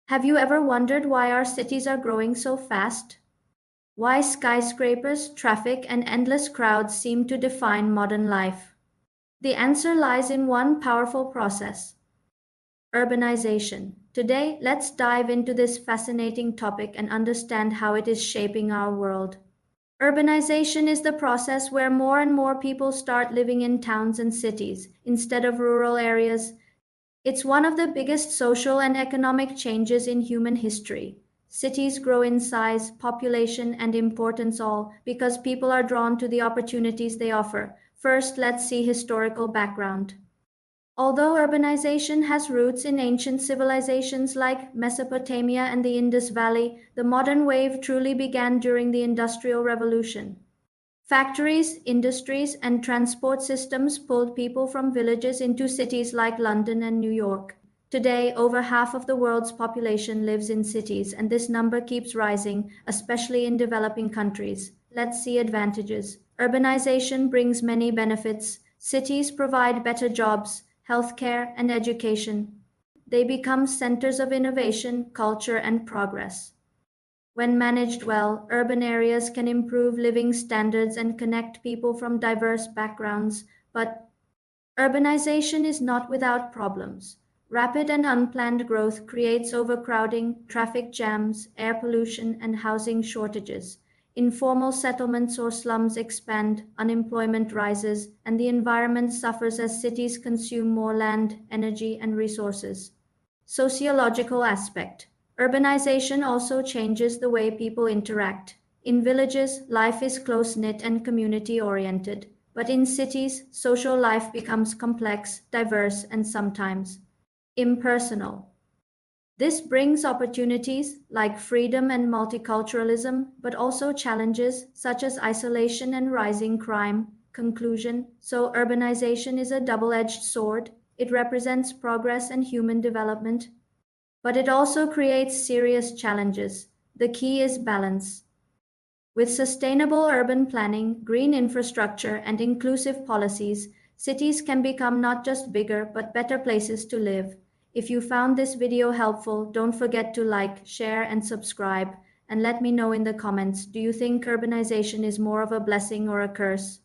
Have you ever wondered why our cities are growing so fast? Why skyscrapers, traffic, and endless crowds seem to define modern life? The answer lies in one powerful process: urbanization. Today, let's dive into this fascinating topic and understand how it is shaping our world. Urbanization is the process where more and more people start living in towns and cities instead of rural areas. It's one of the biggest social and economic changes in human history. Cities grow in size, population, and importance all because people are drawn to the opportunities they offer. First, let's see historical background. Although urbanization has roots in ancient civilizations like Mesopotamia and the Indus Valley, the modern wave truly began during the Industrial Revolution. Factories, industries, and transport systems pulled people from villages into cities like London and New York. Today, over half of the world's population lives in cities, and this number keeps rising, especially in developing countries. Let's see advantages. Urbanization brings many benefits. Cities provide better jobs, healthcare, and education. They become centers of innovation, culture, and progress. When managed well, urban areas can improve living standards and connect people from diverse backgrounds, but urbanization is not without problems. Rapid and unplanned growth creates overcrowding, traffic jams, air pollution, and housing shortages. Informal settlements or slums expand, unemployment rises, and the environment suffers as cities consume more land, energy, and resources. Sociological aspect. Urbanization also changes the way people interact. In villages, life is close knit and community oriented, but in cities, social life becomes complex, diverse, and sometimes impersonal. This brings opportunities like freedom and multiculturalism, but also challenges such as isolation and rising crime. Conclusion. So, urbanization is a double edged sword. It represents progress and human development, but it also creates serious challenges. The key is balance. With sustainable urban planning, green infrastructure, and inclusive policies, cities can become not just bigger but better places to live. If you found this video helpful, don't forget to like, share, and subscribe. And let me know in the comments, do you think urbanization is more of a blessing or a curse?